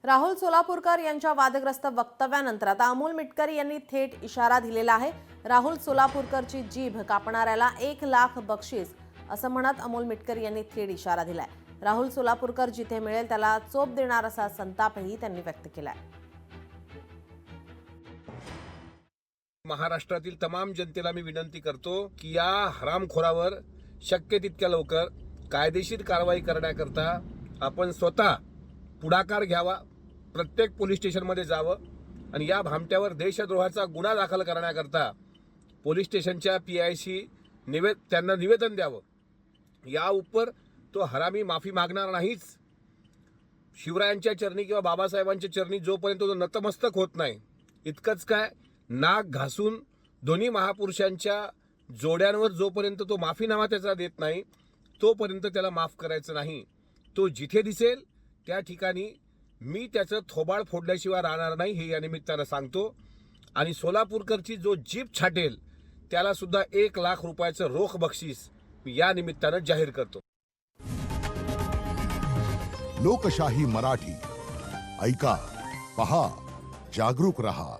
राहुल सोलापूरकर यांच्या वादग्रस्त वक्तव्यानंतर आता अमोल मिटकरी यांनी थेट इशारा दिलेला आहे। राहुल सोलापूरकरची जीभ कापणाऱ्याला 1 लाख बक्षीस असं म्हणत अमोल मिटकरी यांनी थेट इशारा दिलाय। राहुल सोलापूरकर जिथे मिळेल त्याला चोप देणार असा संतापही त्यांनी व्यक्त केलाय। महाराष्ट्रातील तमाम जनतेला मी विनंती करतो की या हरामखोरावर शक्य तितक्या लवकर कायदेशीर कारवाई करण्याकरता आपण स्वतः पुढाकार घ्यावा, प्रत्येक पोलीस स्टेशनमध्ये जावं आणि या भामट्यावर देशद्रोहाचा गुन्हा दाखल करण्याकरता पोलीस स्टेशनच्या PIशी त्यांना निवेदन द्यावं। या उपर तो हरामी माफी मागणार नाहीच। शिवरायांच्या चरणी किंवा बाबासाहेबांच्या चरणी जोपर्यंत तो नतमस्तक होत नाही, इतकंच काय नाक घासून दोन्ही महापुरुषांच्या जोड्यांवर जोपर्यंत तो माफीनामा त्याचा देत नाही तोपर्यंत त्याला माफ करायचं नाही। तो जिथे दिसेल त्या ठिकाणी मी त्याचं थोबाड फोडल्याशिवाय राहणार नाही हे या निमित्तानं सांगतो। आणि सोलापूरकरची जो जीभ छाटेल त्याला सुद्धा 1 लाख रुपयाचं रोख बक्षीस मी या निमित्तानं जाहीर करतो। लोकशाही मराठी ऐका, पहा, जागरूक रहा।